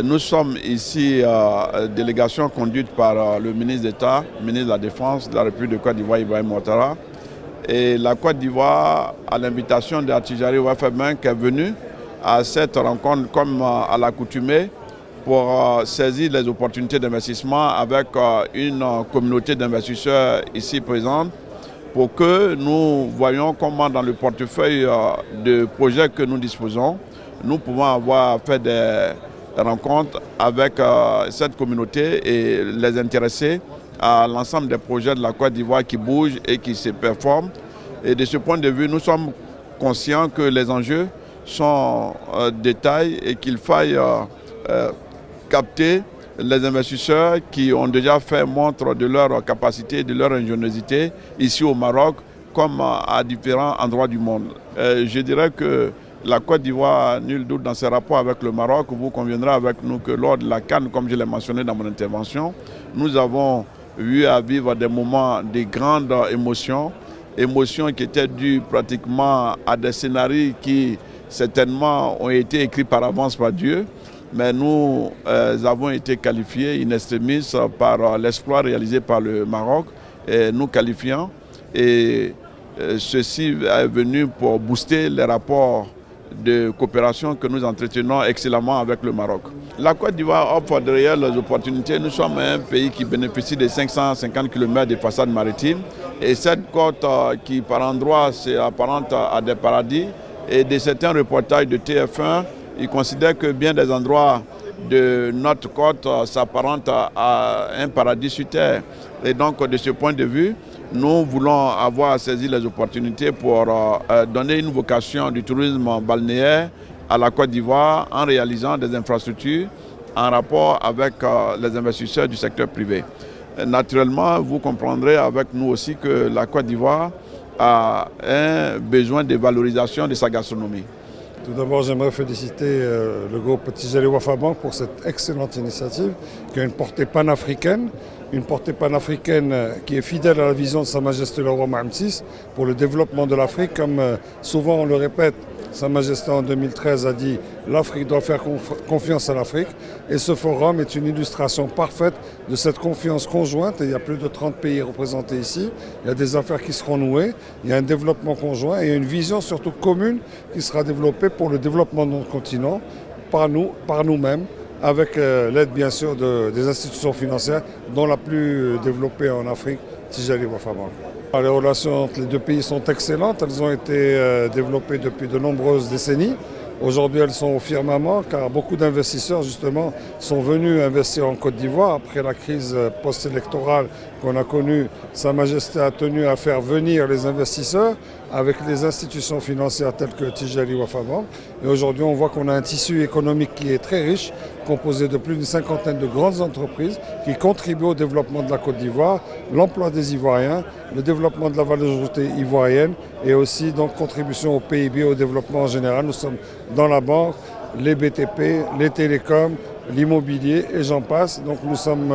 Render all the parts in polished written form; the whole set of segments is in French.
Nous sommes ici, délégation conduite par le ministre d'État, ministre de la Défense de la République de Côte d'Ivoire, Ibrahim Ouattara. Et la Côte d'Ivoire, à l'invitation de Attijari Wafa Bank, est venue à cette rencontre comme à l'accoutumée pour saisir les opportunités d'investissement avec une communauté d'investisseurs ici présente pour que nous voyions comment dans le portefeuille de projets que nous disposons, nous pouvons avoir fait des rencontres avec cette communauté et les intéresser à l'ensemble des projets de la Côte d'Ivoire qui bougent et qui se performent. Et de ce point de vue, nous sommes conscients que les enjeux sont de taille et qu'il faille capter les investisseurs qui ont déjà fait montre de leur capacité, de leur ingéniosité ici au Maroc comme à différents endroits du monde. Je dirais que la Côte d'Ivoire, nul doute dans ses rapports avec le Maroc, vous conviendrez avec nous que lors de la CAN, comme je l'ai mentionné dans mon intervention, nous avons eu à vivre des moments de grandes émotions qui étaient dues pratiquement à des scénarios qui certainement ont été écrits par avance par Dieu, mais nous avons été qualifiés in extremis par l'exploit réalisé par le Maroc, et nous qualifiant, et ceci est venu pour booster les rapports de coopération que nous entretenons excellemment avec le Maroc. La Côte d'Ivoire offre de réelles opportunités. Nous sommes un pays qui bénéficie de 550 km de façade maritime et cette côte qui par endroits s'apparente à des paradis, et de certains reportages de TF1, ils considèrent que bien des endroits de notre côte s'apparentent à un paradis sur terre. Et donc de ce point de vue, nous voulons avoir saisi les opportunités pour donner une vocation du tourisme balnéaire à la Côte d'Ivoire en réalisant des infrastructures en rapport avec les investisseurs du secteur privé. Naturellement, vous comprendrez avec nous aussi que la Côte d'Ivoire a un besoin de valorisation de sa gastronomie. Tout d'abord, j'aimerais féliciter le groupe Attijari Wafa Bank pour cette excellente initiative qui a une portée panafricaine qui est fidèle à la vision de Sa Majesté le roi Mohamed VI pour le développement de l'Afrique. Comme souvent on le répète, Sa Majesté en 2013 a dit « l'Afrique doit faire confiance à l'Afrique » et ce forum est une illustration parfaite de cette confiance conjointe. Et il y a plus de 30 pays représentés ici, il y a des affaires qui seront nouées, il y a un développement conjoint et une vision surtout commune qui sera développée pour le développement de notre continent par nous-mêmes, avec l'aide bien sûr des institutions financières, dont la plus développée en Afrique, Attijari Wafa Bank. Les relations entre les deux pays sont excellentes, elles ont été développées depuis de nombreuses décennies. Aujourd'hui, elles sont au firmament car beaucoup d'investisseurs justement sont venus investir en Côte d'Ivoire. Après la crise post-électorale qu'on a connue, Sa Majesté a tenu à faire venir les investisseurs avec les institutions financières telles que Attijari Wafa Bank. Et aujourd'hui, on voit qu'on a un tissu économique qui est très riche, composé de plus d'une cinquantaine de grandes entreprises qui contribuent au développement de la Côte d'Ivoire, l'emploi des Ivoiriens, le développement de la valeur ajoutée ivoirienne et aussi donc contribution au PIB, au développement en général. Nous sommes dans la banque, les BTP, les télécoms, l'immobilier et j'en passe. Donc nous sommes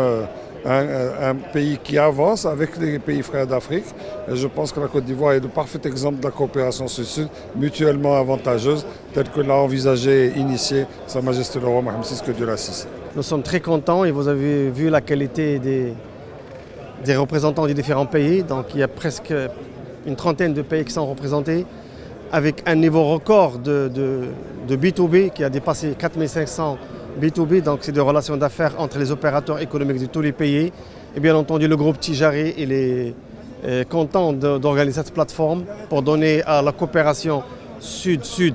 un pays qui avance avec les pays frères d'Afrique. Et je pense que la Côte d'Ivoire est le parfait exemple de la coopération sud-sud mutuellement avantageuse telle que l'a envisagé et initié Sa Majesté le roi Mohamed VI, que Dieu l'assiste. Nous sommes très contents et vous avez vu la qualité des représentants des différents pays. Donc il y a presque une trentaine de pays qui sont représentés avec un niveau record de B2B qui a dépassé 4500 B2B, donc c'est des relations d'affaires entre les opérateurs économiques de tous les pays. Et bien entendu, le groupe Attijari il est content d'organiser cette plateforme pour donner à la coopération sud-sud,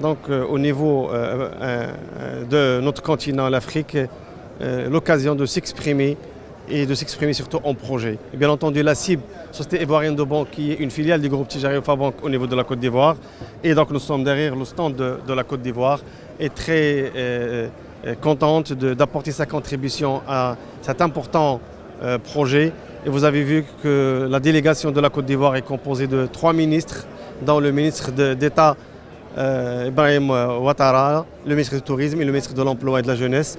donc au niveau de notre continent, l'Afrique, l'occasion de s'exprimer et de s'exprimer surtout en projet. Et bien entendu, la cible, Société Ivoirienne de Banque, qui est une filiale du groupe Attijari Wafa Bank au niveau de la Côte d'Ivoire. Et donc nous sommes derrière le stand de la Côte d'Ivoire et très contente d'apporter sa contribution à cet important projet. Et vous avez vu que la délégation de la Côte d'Ivoire est composée de 3 ministres, dont le ministre d'État Ibrahim Ouattara, le ministre du Tourisme et le ministre de l'Emploi et de la Jeunesse.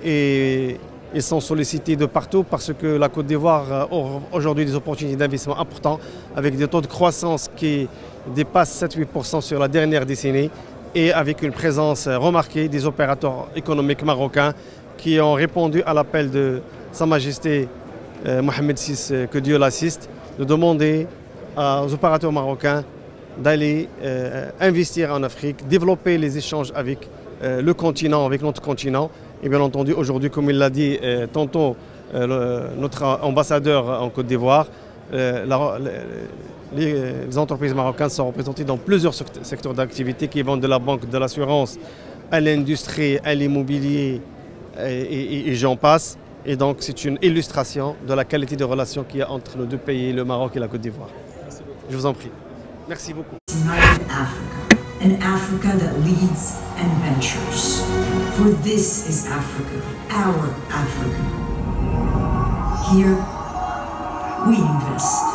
Et ils sont sollicités de partout parce que la Côte d'Ivoire offre aujourd'hui des opportunités d'investissement importantes avec des taux de croissance qui dépassent 7-8% sur la dernière décennie. et avec une présence remarquée des opérateurs économiques marocains qui ont répondu à l'appel de Sa Majesté Mohamed VI, que Dieu l'assiste, de demander aux opérateurs marocains d'aller investir en Afrique, développer les échanges avec le continent, avec notre continent. Et bien entendu, aujourd'hui, comme il l'a dit tantôt notre ambassadeur en Côte d'Ivoire, les entreprises marocaines sont représentées dans plusieurs secteurs d'activité qui vont de la banque, de l'assurance, à l'industrie, à l'immobilier et j'en passe. Et donc c'est une illustration de la qualité de relations qu'il y a entre nos deux pays, le Maroc et la Côte d'Ivoire. Je vous en prie. Merci beaucoup. United Africa, an Africa that leads and ventures. For this is Africa, our Africa. Here, we invest.